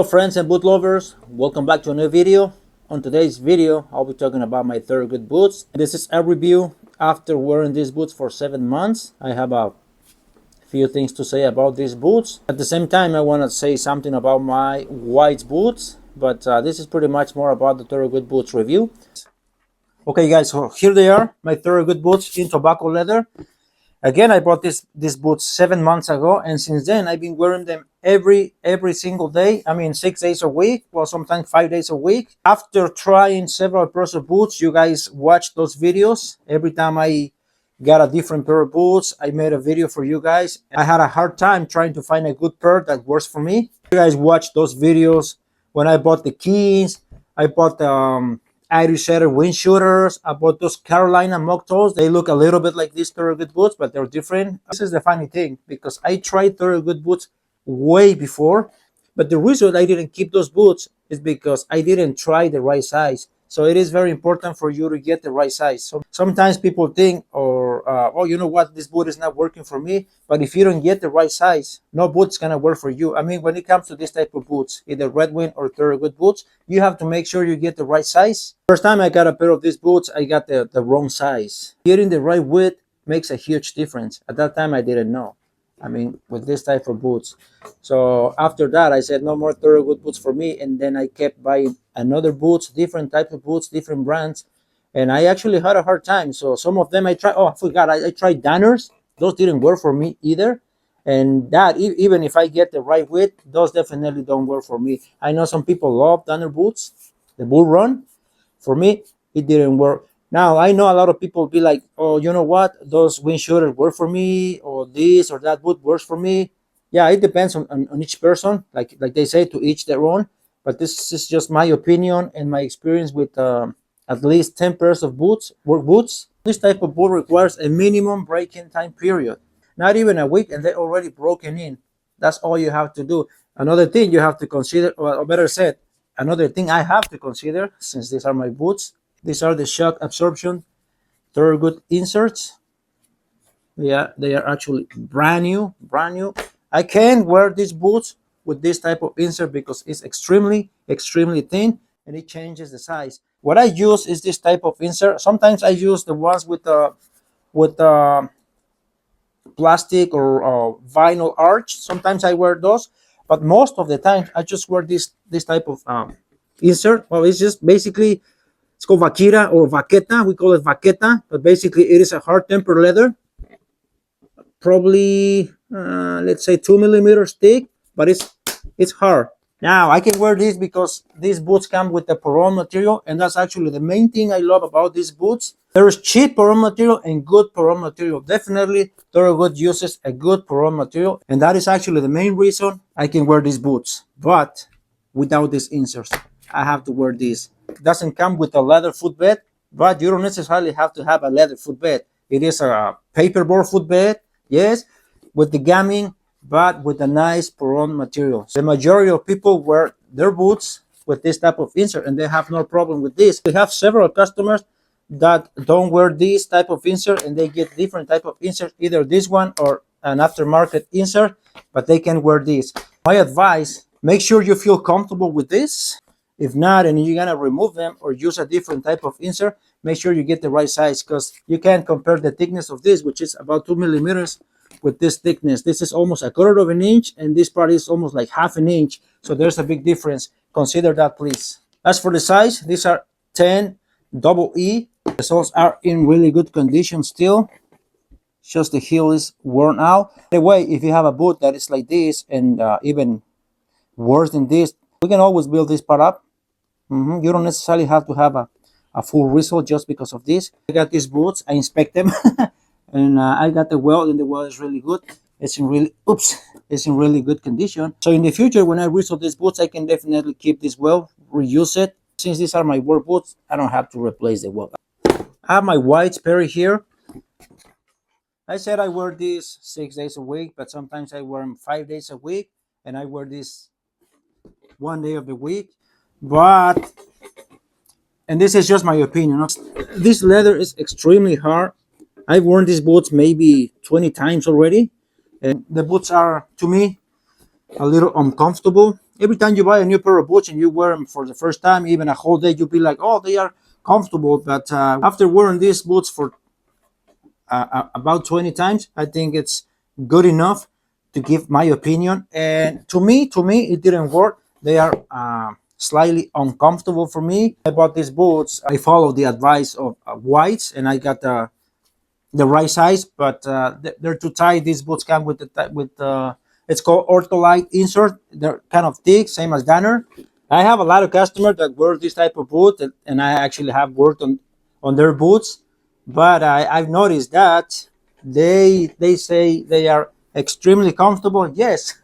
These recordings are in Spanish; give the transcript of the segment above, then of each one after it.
Hello friends and boot lovers, welcome back to a new video. On today's video I'll be talking about my Thorogood boots. This is a review after wearing these boots for 7 months. I have a few things to say about these boots. At the same time I want to say something about my white boots, but this is pretty much more about the Thorogood boots review. Okay guys, so here they are, my Thorogood boots in tobacco leather. Again, I bought these boots 7 months ago, and since then I've been wearing them every single day. I mean, 6 days a week, well, sometimes 5 days a week. After trying several pairs of boots, you guys watch those videos. Every time I got a different pair of boots, I made a video for you guys. I had a hard time trying to find a good pair that works for me. You guys watch those videos. When I bought the keys, I bought the Irish Setter wind shooters. I bought those Carolina MOCTOEs. They look a little bit like these Thorogood boots, but they're different. This is the funny thing, because I tried Thorogood boots way before, but the reason I didn't keep those boots is because I didn't try the right size. So it is very important for you to get the right size. So sometimes people think, oh, you know what, this boot is not working for me. But if you don't get the right size, no boot's gonna work for you. I mean, when it comes to this type of boots, either Red Wing or Thorogood boots, you have to make sure you get the right size. First time I got a pair of these boots, I got the wrong size. Getting the right width makes a huge difference. At that time, I didn't know. I mean, with this type of boots. So after that, I said no more Thorogood boots for me, and then I kept buying another boots, different type of boots, different brands, and I actually had a hard time. So some of them I tried. Oh, I forgot. I tried Danners. Those didn't work for me either. And that even if I get the right width, those definitely don't work for me. I know some people love Danner boots, the Bull Run. For me, it didn't work. Now, I know a lot of people be like, oh, you know what? Those wind shooters work for me, or this or that boot works for me. Yeah, it depends on each person. Like they say, to each their own. But this is just my opinion and my experience with at least 10 pairs of boots, work boots. This type of boot requires a minimum break-in time period. Not even a week, and they're already broken in. That's all you have to do. Another thing you have to consider, or better said, another thing I have to consider, since these are my boots, these are the shock absorption Thorogood inserts. Yeah, they are actually brand new. I can wear these boots with this type of insert because it's extremely thin, and it changes the size. What I use is this type of insert. Sometimes I use the ones with plastic or vinyl arch. Sometimes I wear those, but most of the time I just wear this type of insert. Well, it's just basically, it's called vaquita or vaqueta. We call it vaqueta, but basically it is a hard tempered leather, probably let's say 2 millimeters thick, but it's hard. Now I can wear this because these boots come with the Peron material, and that's actually the main thing I love about these boots. There is cheap Peron material and good Peron material. Definitely Thorogood uses a good Peron material, and that is actually the main reason I can wear these boots. But without these inserts, I have to wear this. It doesn't come with a leather footbed, but you don't necessarily have to have a leather footbed. It is a paperboard footbed, yes, with the gamming, but with a nice Peron material. The majority of people wear their boots with this type of insert, and they have no problem with this. We have several customers that don't wear this type of insert, and they get different type of insert, either this one or an aftermarket insert, but they can wear this. My advice, make sure you feel comfortable with this. If not, and you're gonna remove them or use a different type of insert, make sure you get the right size, because you can't compare the thickness of this, which is about 2 millimeters, with this thickness. This is almost a quarter of an inch, and this part is almost like half an inch. So there's a big difference. Consider that, please. As for the size, these are 10 double E. The soles are in really good condition still. Just the heel is worn out. By the way, if you have a boot that is like this, and even worse than this, we can always build this part up. You don't necessarily have to have a full result just because of this. I got these boots, I inspect them, and I got the welt, and the welt is really good. It's in really good condition. So in the future, when I resole these boots, I can definitely keep this welt, reuse it. Since these are my work boots, I don't have to replace the welt. I have my white Sperry here. I said I wear these 6 days a week, but sometimes I wear them 5 days a week, and I wear this 1 day of the week. But, and this is just my opinion, this leather is extremely hard. I've worn these boots maybe 20 times already, and the boots are, to me, a little uncomfortable. every time you buy a new pair of boots and you wear them for the first time, even a whole day, you'll be like, oh, they are comfortable. But after wearing these boots for about 20 times, I think it's good enough to give my opinion. And to me, it didn't work. They are slightly uncomfortable for me. I bought these boots. I followed the advice of whites, and I got the right size, but they're too tight. These boots come with it's called ortholite insert. They're kind of thick, same as Danner. I have a lot of customers that wear this type of boot, and I actually have worked on their boots. But I've noticed that they say they are extremely comfortable. Yes,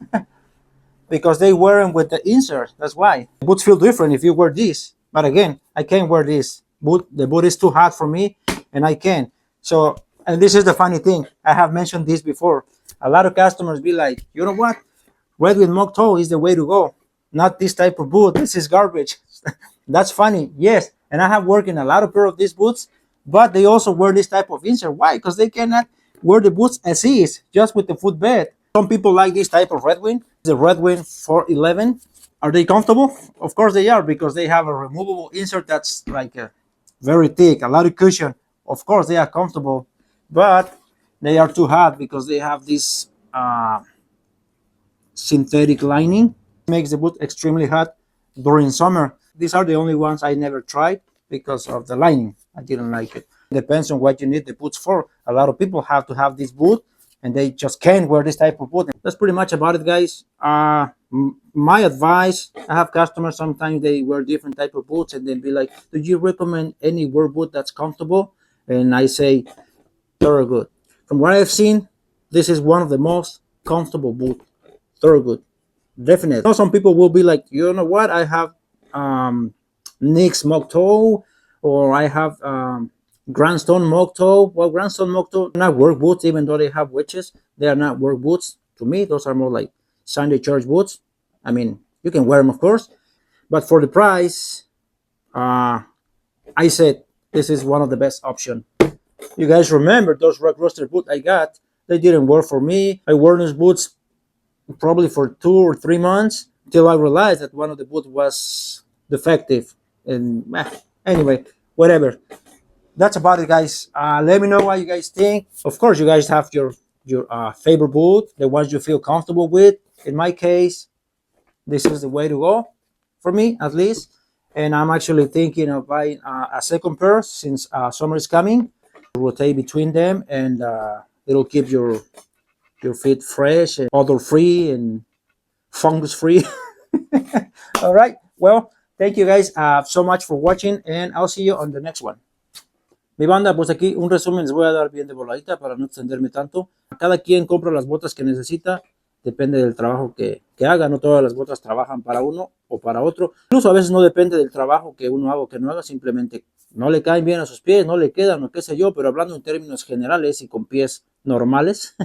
because they wear them with the insert. That's why the boots feel different if you wear this. But again, I can't wear this boot. The boot is too hot for me, and I can't. So, and this is the funny thing. I have mentioned this before. A lot of customers be like, you know what? Red with MOCTOE is the way to go. Not this type of boot. This is garbage. That's funny. Yes. And I have worked in a lot of pair of these boots, but they also wear this type of insert. Why? Because they cannot wear the boots as is, just with the footbed. Some people like this type of Red Wing. The Red Wing 411. Are they comfortable? Of course they are, because they have a removable insert that's like very thick, a lot of cushion. Of course they are comfortable, but they are too hot because they have this synthetic lining. It makes the boot extremely hot during summer. These are the only ones I never tried because of the lining. I didn't like it. Depends on what you need the boots for. A lot of people have to have this boot, and they just can't wear this type of boot. That's pretty much about it, guys. My advice, I have customers, sometimes they wear different type of boots, and they'll be like, do you recommend any wear boot that's comfortable? And I say, Thorogood. From what I've seen, this is one of the most comfortable boots. Thorogood, definitely. Now some people will be like, you know what? I have Nick's MOCTOE, or I have Grandstone MOCTOE. Well, Grandstone MOCTOE are not work boots, even though they have wedges. They are not work boots. To me, those are more like Sunday church boots. I mean, you can wear them, of course, but for the price, I said this is one of the best options. You guys remember those Rock Roster boots I got? They didn't work for me. I wore those boots probably for 2 or 3 months till I realized that one of the boots was defective. And anyway, whatever. That's about it, guys. Let me know what you guys think. Of course, you guys have your favorite boot, the ones you feel comfortable with. In my case, this is the way to go, for me at least. And I'm actually thinking of buying a second pair since summer is coming. Rotate between them, and it'll keep your feet fresh and odor free and fungus free. All right, well, thank you guys so much for watching, and I'll see you on the next one. Mi banda, pues aquí un resumen les voy a dar bien de voladita para no extenderme tanto. Cada quien compra las botas que necesita, depende del trabajo que haga. No todas las botas trabajan para uno o para otro. Incluso a veces no depende del trabajo que uno haga o que no haga, simplemente no le caen bien a sus pies, no le quedan o qué sé yo, pero hablando en términos generales y con pies normales,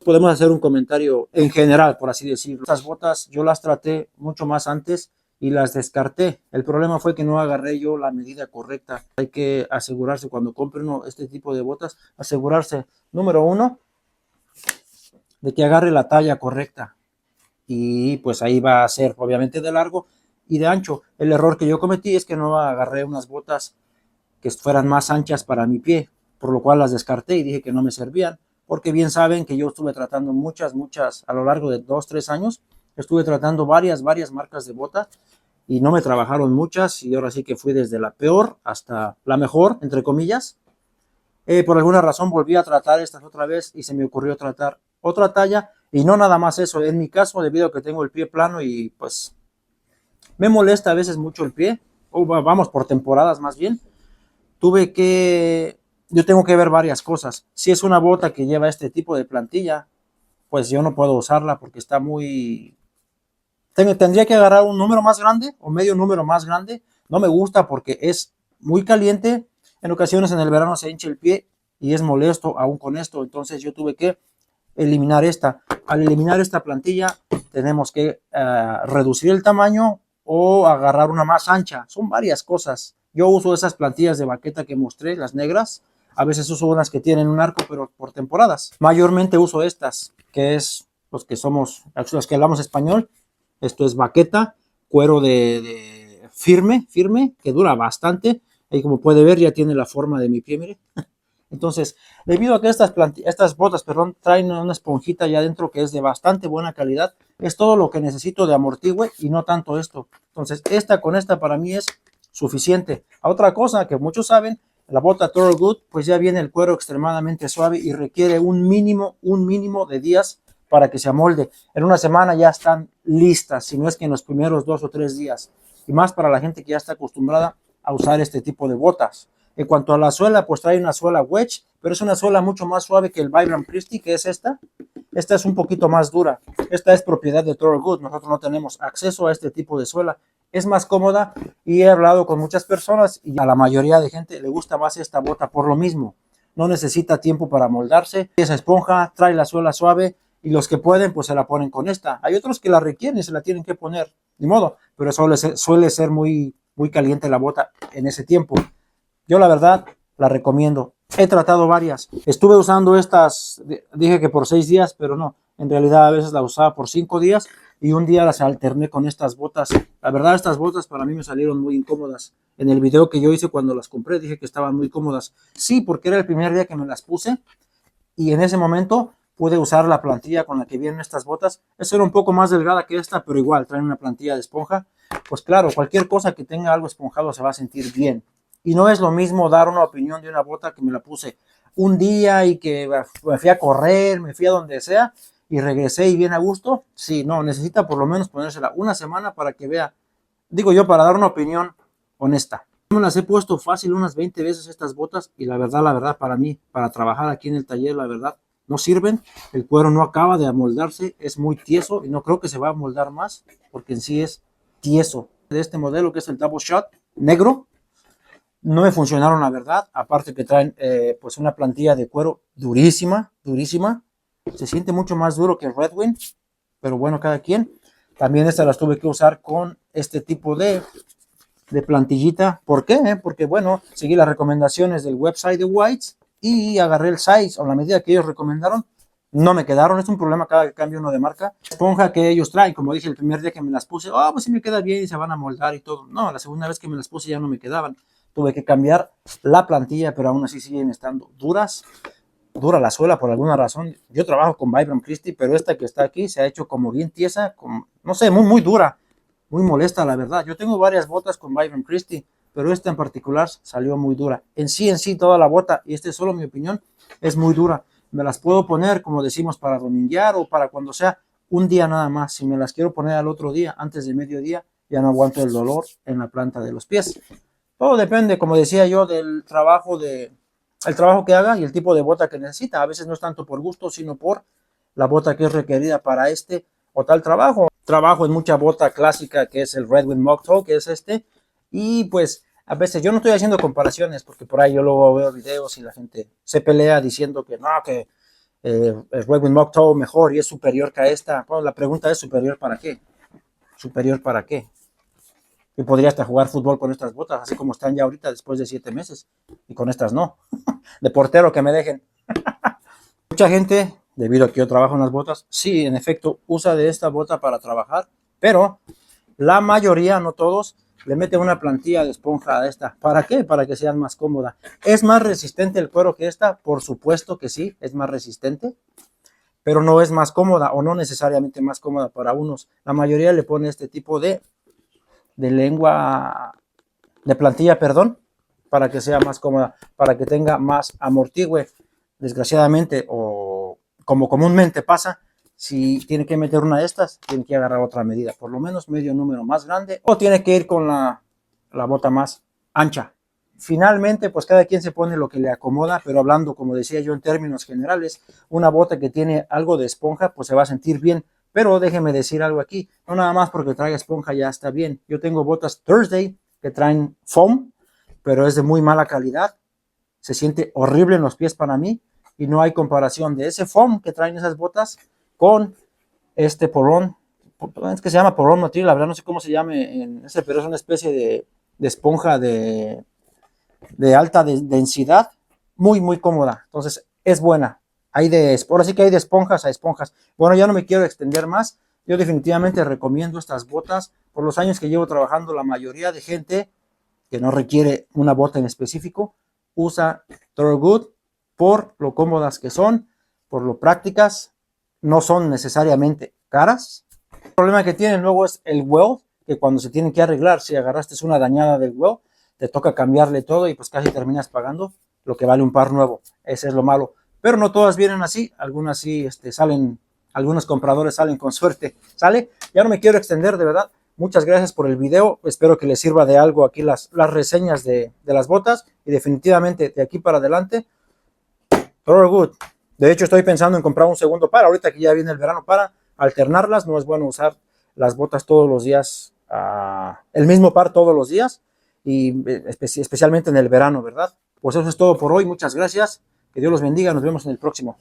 podemos hacer un comentario en general, por así decirlo. Estas botas yo las traté mucho más antes y las descarté. El problema fue que no agarré yo la medida correcta. Hay que asegurarse cuando compre uno este tipo de botas, asegurarse, número uno, de que agarre la talla correcta. Y pues ahí va a ser obviamente de largo y de ancho. El error que yo cometí es que no agarré unas botas que fueran más anchas para mi pie, por lo cual las descarté y dije que no me servían, porque bien saben que yo estuve tratando muchas, a lo largo de 2-3 años, estuve tratando varias marcas de botas y no me trabajaron muchas, y ahora sí que fui desde la peor hasta la mejor, entre comillas. Por alguna razón volví a tratar estas otra vez y se me ocurrió tratar otra talla, y no nada más eso. En mi caso, debido a que tengo el pie plano y pues me molesta a veces mucho el pie, o vamos por temporadas más bien, yo tengo que ver varias cosas. Si es una bota que lleva este tipo de plantilla, pues yo no puedo usarla porque está muy... Tendría que agarrar un número más grande o medio número más grande. No me gusta porque es muy caliente. En ocasiones en el verano se hincha el pie y es molesto aún con esto. Entonces yo tuve que eliminar esta. Al eliminar esta plantilla tenemos que reducir el tamaño o agarrar una más ancha. Son varias cosas. Yo uso esas plantillas de baqueta que mostré, las negras. A veces uso unas que tienen un arco, pero por temporadas. Mayormente uso estas, que es los que hablamos español. Esto es baqueta. cuero de firme, que dura bastante. Ahí como puede ver ya tiene la forma de mi pie, mire. Entonces, debido a que estas botas, perdón, traen una esponjita ya adentro que es de bastante buena calidad, es todo lo que necesito de amortigüe y no tanto esto. Entonces, con esta para mí es suficiente. Otra cosa que muchos saben, la bota Thorogood, pues ya viene el cuero extremadamente suave y requiere un mínimo de días para que se amolde. En una semana ya están listas, si no es que en los primeros 2 o 3 días. Y más para la gente que ya está acostumbrada a usar este tipo de botas. En cuanto a la suela, pues trae una suela wedge, pero es una suela mucho más suave que el Vibram Christie, que es esta. Esta es un poquito más dura. Esta es propiedad de Thorogood. Nosotros no tenemos acceso a este tipo de suela. Es más cómoda y he hablado con muchas personas y a la mayoría de gente le gusta más esta bota por lo mismo. No necesita tiempo para moldarse. Esa esponja trae la suela suave y los que pueden, pues se la ponen con esta. Hay otros que la requieren y se la tienen que poner, ni modo, pero suele ser muy caliente la bota en ese tiempo. Yo la verdad la recomiendo. He tratado varias. Estuve usando estas, dije que por 6 días, pero no. En realidad a veces la usaba por 5 días y un día las alterné con estas botas. La verdad estas botas para mí me salieron muy incómodas. En el video que yo hice cuando las compré dije que estaban muy cómodas. Sí, porque era el primer día que me las puse y en ese momento pude usar la plantilla con la que vienen estas botas. Esta era un poco más delgada que esta, pero igual traen una plantilla de esponja. Pues claro, cualquier cosa que tenga algo esponjado se va a sentir bien. Y no es lo mismo dar una opinión de una bota que me la puse un día y que me fui a correr, me fui a donde sea y regresé y bien a gusto. Sí, no, necesita por lo menos ponérsela una semana para que vea, digo yo, para dar una opinión honesta. Me las he puesto fácil unas 20 veces estas botas y la verdad, para mí, para trabajar aquí en el taller, la verdad, no sirven. El cuero no acaba de amoldarse, es muy tieso y no creo que se va a amoldar más porque en sí es tieso. De este modelo que es el Double Shot negro, no me funcionaron la verdad, aparte que traen pues una plantilla de cuero durísima, se siente mucho más duro que el Red Wing, pero bueno, cada quien. También estas las tuve que usar con este tipo de plantillita. ¿Por qué? Porque bueno, seguí las recomendaciones del website de Whites y agarré el size o la medida que ellos recomendaron. No me quedaron, es un problema cada que cambio uno de marca. Esponja que ellos traen, como dije el primer día que me las puse, pues sí me queda bien y se van a moldar y todo. No, la segunda vez que me las puse ya no me quedaban. Tuve que cambiar la plantilla, pero aún así siguen estando duras. Dura la suela por alguna razón. Yo trabajo con Vibram Christie, pero esta que está aquí se ha hecho como bien tiesa, no sé, muy dura, muy molesta la verdad. Yo tengo varias botas con Vibram Christie, pero esta en particular salió muy dura. En sí toda la bota, y esta es solo mi opinión, es muy dura. Me las puedo poner, como decimos, para dominguear o para cuando sea un día nada más. Si me las quiero poner al otro día, antes de mediodía, ya no aguanto el dolor en la planta de los pies. Todo depende, como decía yo, del trabajo que haga y el tipo de bota que necesita. A veces no es tanto por gusto, sino por la bota que es requerida para este o tal trabajo. Trabajo en mucha bota clásica que es el Red Wing MOCTOE, que es este. Y pues a veces yo no estoy haciendo comparaciones porque por ahí yo luego veo videos y la gente se pelea diciendo que no, que el Red Wing MOCTOE mejor y es superior que a esta. Bueno, la pregunta es ¿superior para qué? ¿Superior para qué? Yo podría hasta jugar fútbol con estas botas, así como están ya ahorita después de 7 meses. Y con estas no. De portero que me dejen. Mucha gente, debido a que yo trabajo en las botas, sí, en efecto, usa de esta bota para trabajar. Pero la mayoría, no todos, le meten una plantilla de esponja a esta. ¿Para qué? Para que sea más cómoda. ¿Es más resistente el cuero que esta? Por supuesto que sí, es más resistente. Pero no es más cómoda o no necesariamente más cómoda para unos. La mayoría le pone este tipo de plantilla, perdón, para que sea más cómoda, para que tenga más amortigüe. Desgraciadamente, o como comúnmente pasa, si tiene que meter una de estas, tiene que agarrar otra medida, por lo menos medio número más grande, o tiene que ir con la bota más ancha. Finalmente, pues cada quien se pone lo que le acomoda, pero hablando, como decía yo, en términos generales, una bota que tiene algo de esponja, pues se va a sentir bien. Pero déjeme decir algo aquí, no nada más porque traiga esponja ya está bien. Yo tengo botas Thursday que traen foam, pero es de muy mala calidad. Se siente horrible en los pies para mí y no hay comparación de ese foam que traen esas botas con este porón. Es que se llama porón material, la verdad no sé cómo se llame en ese, pero es una especie de esponja de alta densidad, muy cómoda. Entonces es buena. Ahora sí que hay de esponjas a esponjas. Bueno, ya no me quiero extender más. Yo definitivamente recomiendo estas botas por los años que llevo trabajando, la mayoría de gente que no requiere una bota en específico usa Thorogood por lo cómodas que son, por lo prácticas, no son necesariamente caras. El problema que tienen luego es el welt, que cuando se tienen que arreglar, si agarraste una dañada del welt, te toca cambiarle todo y pues casi terminas pagando lo que vale un par nuevo. Ese es lo malo. Pero no todas vienen así, algunas sí salen, algunos compradores salen con suerte. ¿Sale? Ya no me quiero extender, de verdad. Muchas gracias por el video, espero que les sirva de algo aquí las reseñas de las botas, y definitivamente de aquí para adelante, Thorogood. De hecho estoy pensando en comprar un segundo par, ahorita que ya viene el verano, para alternarlas. No es bueno usar las botas todos los días, el mismo par todos los días, y especialmente en el verano, ¿verdad? Pues eso es todo por hoy, muchas gracias, que Dios los bendiga, nos vemos en el próximo.